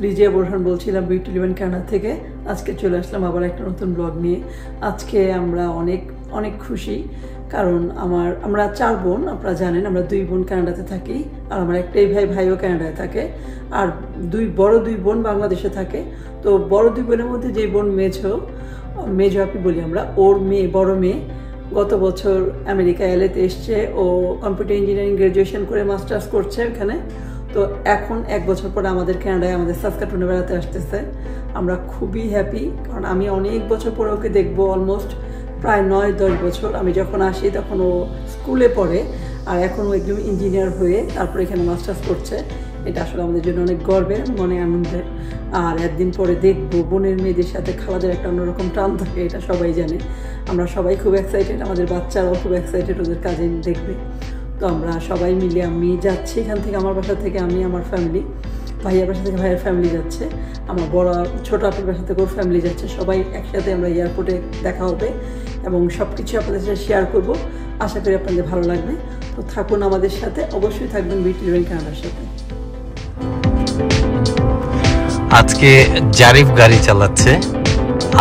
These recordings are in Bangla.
রিজিয়া বোরহান বলছিলাম বিউটি লিভ ইন কানাডা থেকে। আজকে চলে আসলাম আবার একটা নতুন ব্লগ নিয়ে। আজকে আমরা অনেক অনেক খুশি, কারণ আমরা 4 বোন, আপনারা জানেন আমরা 2 বোন কানাডাতে থাকি, আর আমার একটাই ভাইও কানাডায় থাকে, আর বড় দুই বোন বাংলাদেশে থাকে। তো বড় 2 বোনের মধ্যে যে বোন মেজো আপি বলি আমরা, ওর বড় মেয়ে গত বছর আমেরিকা এলএতে এসছে। ও কম্পিউটার ইঞ্জিনিয়ারিং গ্রাজুয়েশন করে মাস্টার্স করছে এখানে। তো এখন 1 বছর পরে আমাদের কানাডায় আমাদের সাসকাটুনে বেড়াতে আসতেছে। আমরা খুবই হ্যাপি, কারণ আমি অনেক বছর পরে ওকে দেখবো, অলমোস্ট প্রায় 9-10 বছর। আমি যখন আসি তখন ও স্কুলে পড়ে, আর এখন ও একদম ইঞ্জিনিয়ার হয়ে তারপরে এখানে মাস্টার্স করছে। এটা আসলে আমাদের জন্য অনেক গর্বের, মনে আনন্দের। আর একদিন পরে দেখবো বোনের মেয়েদের সাথে খাওয়াদের একটা অন্যরকম টান থাকে, এটা সবাই জানে। আমরা সবাই খুব এক্সাইটেড, আমাদের বাচ্চারাও খুব এক্সাইটেড ওদের কাজিন দেখবে। তো আমরা সবাই মিলে, আমি যাচ্ছি এখান থেকে, আমার বাসা থেকে আমি, আমার ফ্যামিলি, ভাইয়ার বাসা থেকে ভাইয়ের ফ্যামিলি যাচ্ছে, আমার ছোট আপুর বাসা থেকে ওর ফ্যামিলি যাচ্ছে। সবাই একসাথে আমরা এয়ারপোর্টে দেখা হবে এবং সব কিছু আপনাদের সাথে শেয়ার করব। আশা করি আপনাদের ভালো লাগবে। তো থাকুন আমাদের সাথে, অবশ্যই থাকবেন বিউটি লিভ ইন কানাডার সাথে। আজকে জারিফ গাড়ি চালাচ্ছে,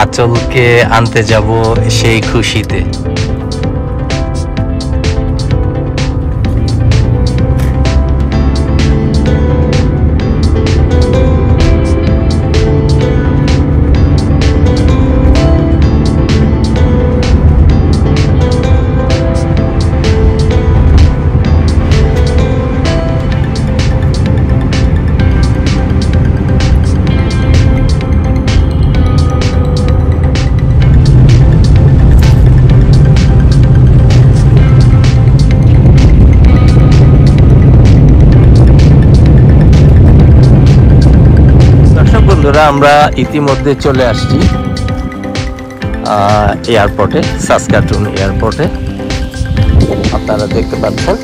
আঁচলকে আনতে যাব সেই খুশিতে। আমরা ইতিমধ্যে চলে আসছি এয়ারপোর্টে, সাসকাটুন এয়ারপোর্টে। আপনারা দেখতে পাচ্ছেন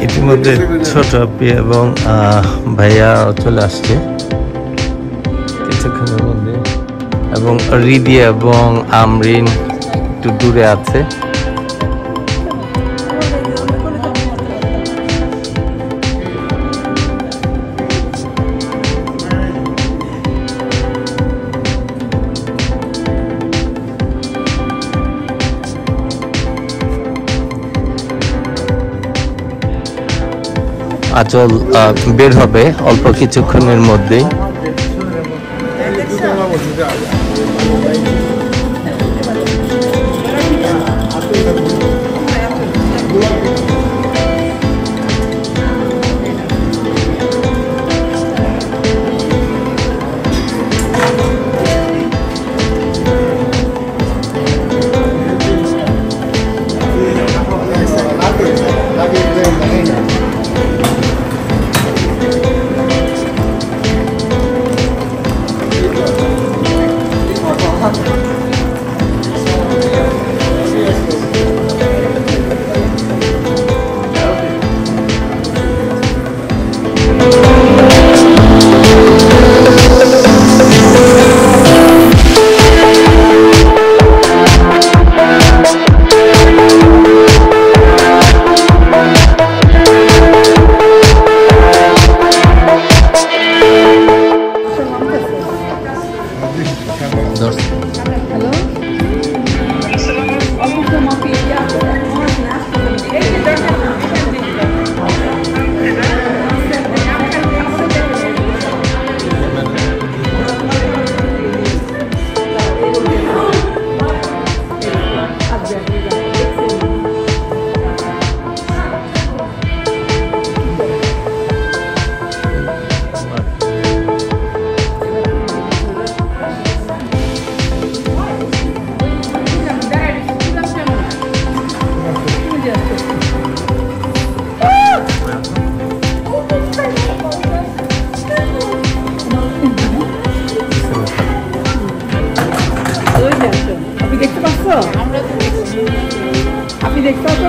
ইতিমধ্যে ছোট আপি এবং ভাইয়া চলে আসছে কিছুক্ষণের মধ্যে, এবং রিদি এবং আমরিন একটু দূরে আছে। আঁচল বের হবে অল্প কিছুক্ষণের মধ্যেই।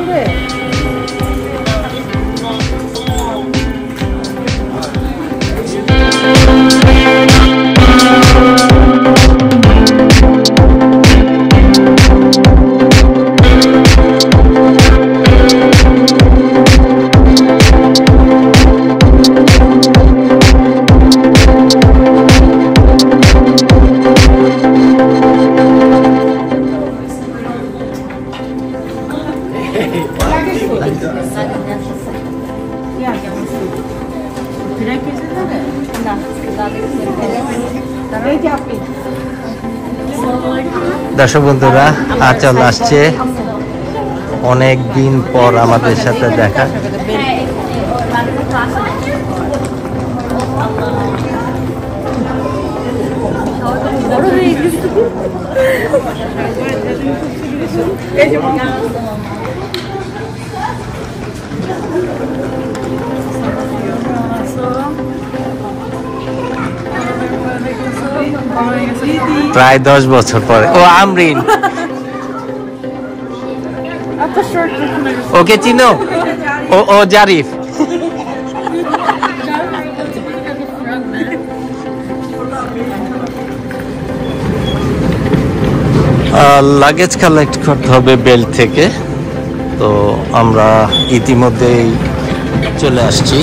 হবে? দর্শক বন্ধুরা, আঁচল আসছে অনেক দিন পর আমাদের সাথে দেখা। প্রায় 10 বছর পরে। ও আমরিন, ওকে চিনো? ও জারিফ। লাগেজ কালেক্ট করতে হবে বেল্ট থেকে, তো আমরা ইতিমধ্যেই চলে আসছি।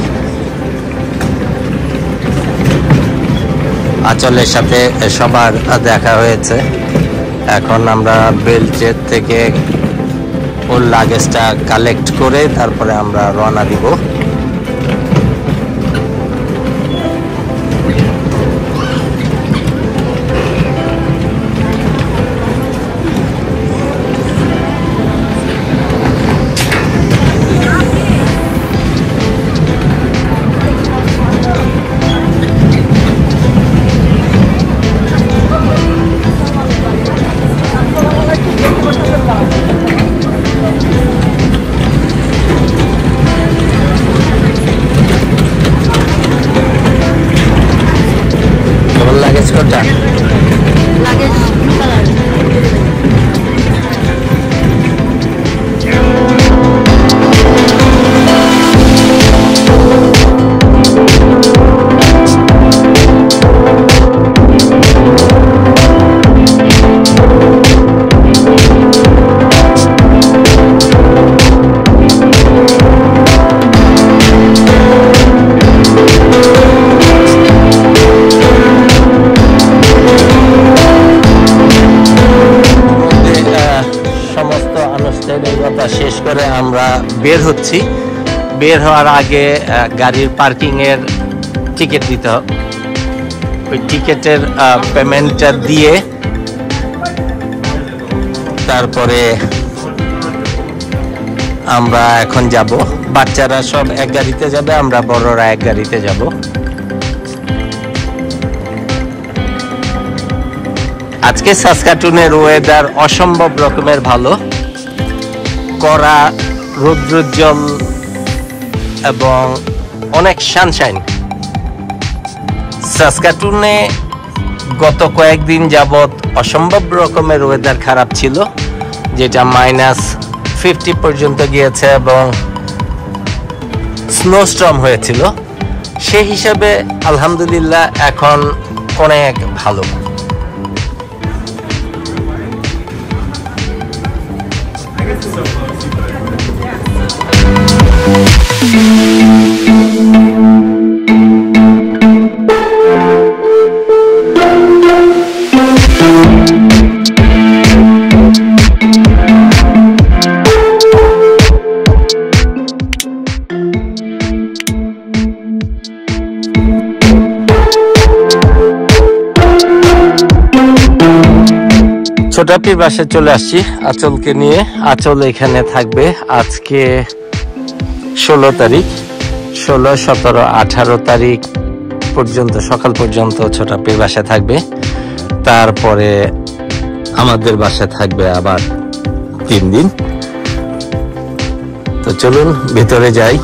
আঁচলের সাথে সবার দেখা হয়েছে। এখন আমরা বেল্টের থেকে ওর লাগেজটা কালেক্ট করে তারপরে আমরা রওনা দিব। লাগেজ কোনটা? Luggage colour. শেষ করে আমরা বের হচ্ছি। বের হওয়ার আগে গাড়ির পার্কিং এর টিকিট দিতে হবে। ওই টিকিটের পেমেন্টটা দিয়ে তারপরে আমরা এখন যাব। বাচ্চারা সব এক গাড়িতে যাবে, আমরা বড়রা এক গাড়িতে যাব। আজকে সাসকাটুনের ওয়েদার অসম্ভব রকমের ভালো। কড়া রৌদ্রোজ্জ্বল এবং অনেক সানশাইন। সাসকাটুনে গত কয়েকদিন যাবৎ অসম্ভব রকমের ওয়েদার খারাপ ছিল, যেটা -50 পর্যন্ত গিয়েছে এবং স্নোস্টর্ম হয়েছিল। সেই হিসাবে আলহামদুলিল্লাহ এখন অনেক ভালো। ছোটাপির বাসায় চলে আসছি আঁচলকে নিয়ে। আঁচল এখানে থাকবে আজকে 16 তারিখ, 16, 17, 18 তারিখ পর্যন্ত, সকাল পর্যন্ত ছোটাপির বাসায় থাকবে। তারপরে আমাদের বাসায় থাকবে আবার 3 দিন। তো চলুন ভিতরে যাই।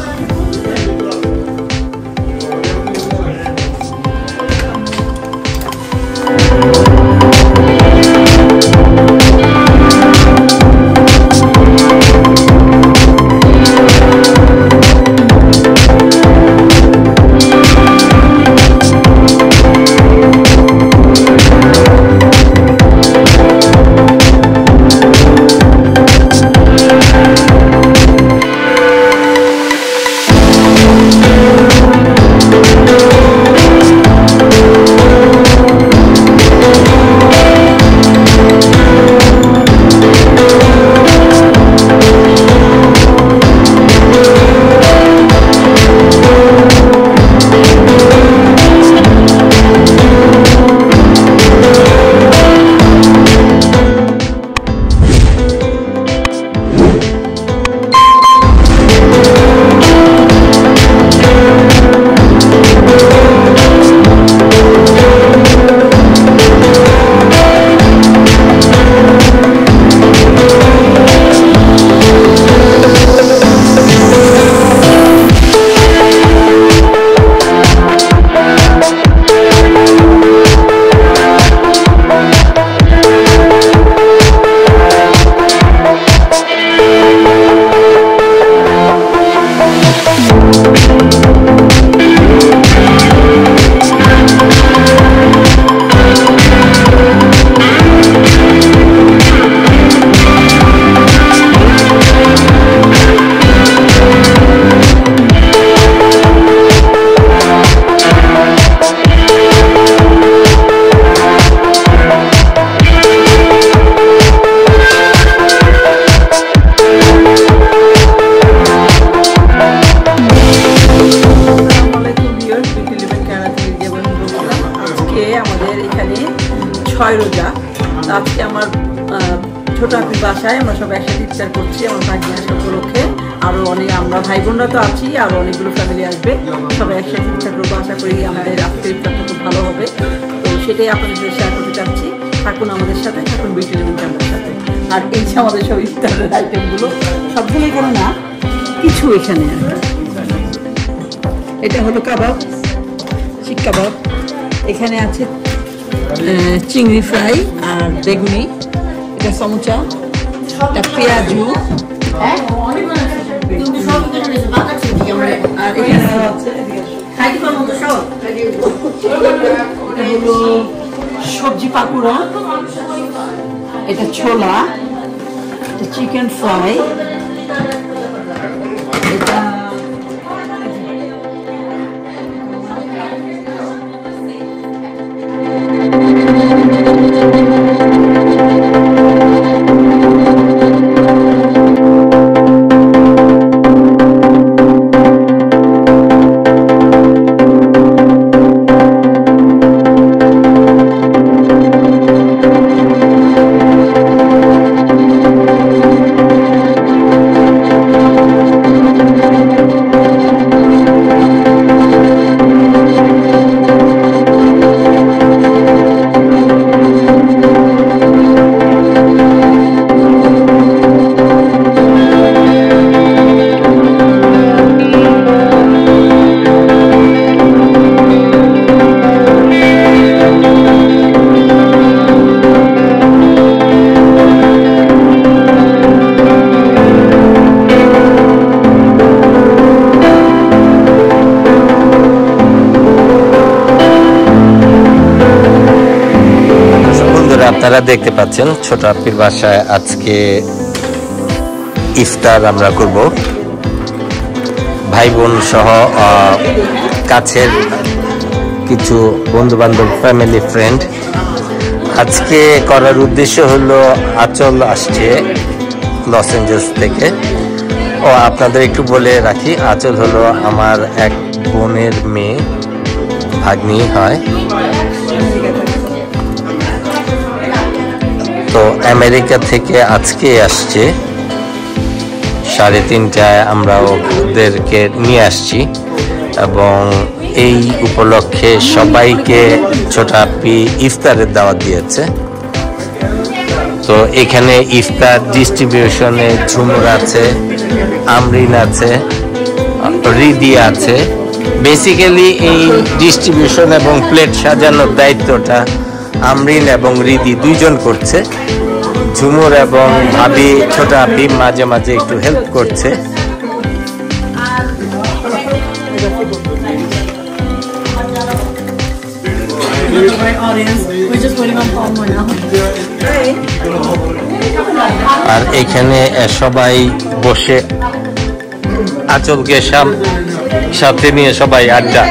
ছোট আপুর বাসায় আমরা সবাই একসাথে ইফতার করছি আমার ভাগ্নে আসার উপলক্ষে। আরও অনেক আমরা ভাই বোনরা তো আছি, আরও অনেকগুলো ফ্যামিলি আসবে, সবাই একসাথে ইফতার করবো। আশা করি আমাদের আজকের ইফতারটা খুব ভালো হবে। তো সেটাই আপনাদের সাথে শেয়ার করতে চাচ্ছি। থাকুন আমাদের সাথে, থাকুন বিউটি লিভিং ক্যাম্পের সাথে। আর এই যে আমাদের সব ইফতারের আইটেমগুলো সবগুলো এখানে না, কিছু এখানে। এটা হলো কাবাব, শিক কাবাব। এখানে আছে চিংড়ি ফ্রাই আর বেগুনি, এটা সমুচা, এটা পেঁয়াজু, আর সবজি পাকুড়া, এটা ছোলা, এটা চিকেন ফ্রাই, এটা আপনারা দেখতে পাচ্ছেন ছোট আপির বাসায় আজকে ইফতার আমরা করব, ভাই বোন সহ কাছের কিছু বন্ধু বান্ধব, ফ্যামিলি ফ্রেন্ড। আজকে করার উদ্দেশ্য হলো আঁচল আসছে লস এঞ্জেলস থেকে। ও আপনাদের একটু বলে রাখি, আঁচল হলো আমার এক বোনের মেয়ে, ভাগ্নি হয়। তো আমেরিকা থেকে আজকে আসছে 3:30টায়, আমরা ওদেরকে নিয়ে আসছি এবং এই উপলক্ষে সবাইকে ছোট আপি ইফতারের দাওয়াত দিয়েছে। তো এখানে ইফতার ডিস্ট্রিবিউশনে ঝুমুর আছে, আমরিন আছে, রিদি আছে। বেসিক্যালি এই ডিস্ট্রিবিউশন এবং প্লেট সাজানোর দায়িত্বটা আমরিন এবং রিদি দুইজন করছে। ঝুমুর এবং ভাবি ছোট আপি মাঝে মাঝে একটু হেল্প করছে। আর এখানে সবাই বসে আঁচলকে সাথে নিয়ে সবাই আড্ডা।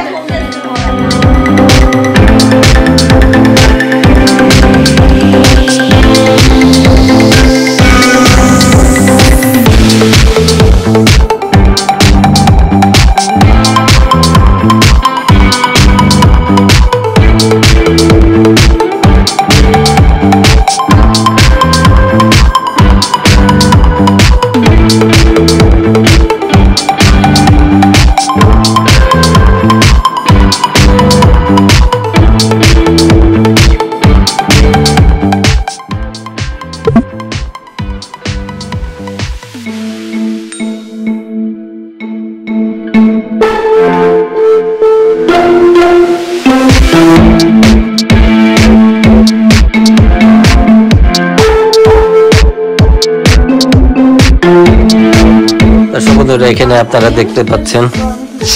এখানে আপনারা দেখতে পাচ্ছেন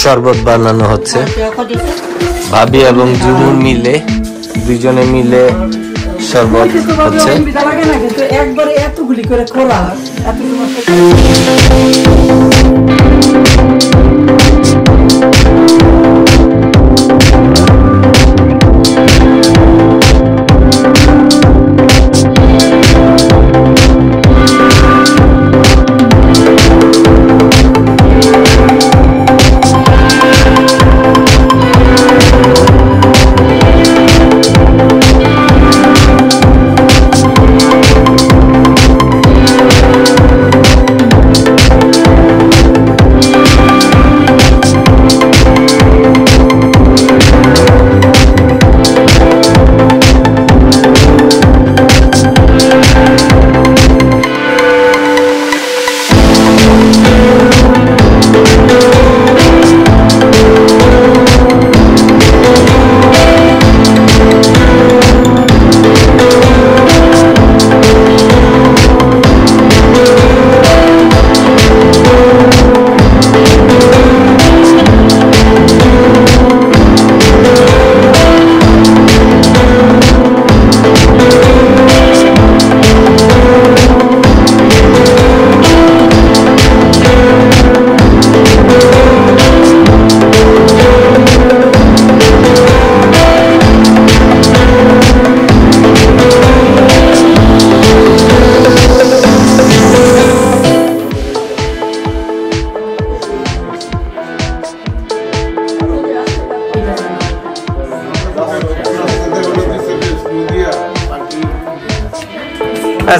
শরবত বানানো হচ্ছে। ভাবি এবং জুমু মিলে, দুইজনে মিলে শরবত হচ্ছে। একবারে এতগুলি করে খোলা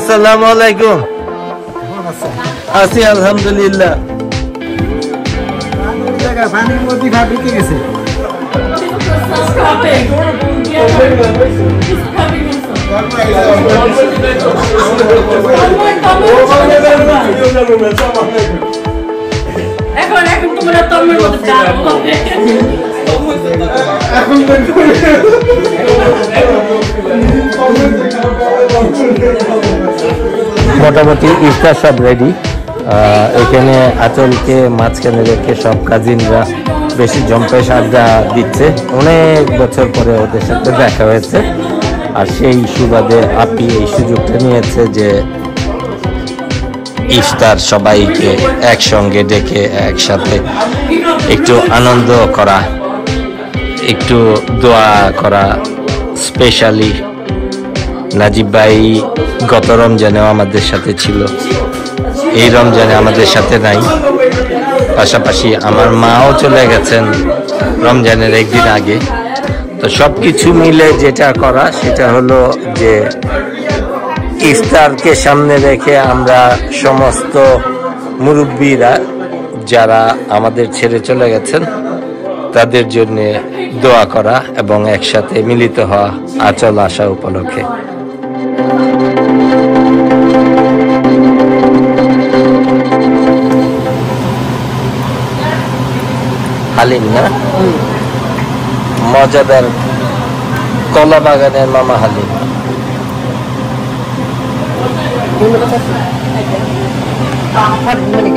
আসসালামু আলাইকুম। আছি আলহামদুলিল্লাহ। পানির মধ্যে ঘা ঢুকে গেছে। এখন তোমরা তমের মধ্যে যাও। মোটামুটি ইফতার সব রেডি। এখানে আঁচলকে মাঝখানে রেখে সব কাজিনরা বেশি জম্পেশ আড্ডা দিচ্ছে। অনেক বছর পরে ওদের সাথে দেখা হয়েছে, আর সেই সুবাদে আপনি এই সুযোগটা নিয়েছে যে ইফতার সবাইকে একসঙ্গে ডেকে একসাথে একটু আনন্দ করা, একটু দোয়া করা। স্পেশালি নাজিব ভাই গত রমজানেও আমাদের সাথে ছিল, এই রমজানে আমাদের সাথে নাই। পাশাপাশি আমার মাও চলে গেছেন রমজানের একদিন আগে। তো সবকিছু মিলে যেটা করা সেটা হলো যে ইফতারকে সামনে রেখে আমরা সমস্ত মুরব্বীরা যারা আমাদের ছেড়ে চলে গেছেন তাদের জন্য দোয়া করা এবং একসাথে মিলিত হওয়া আঁচল আসা উপলক্ষে। হালিম না, মজাদার কলা বাগানের মামা হালিম। মানে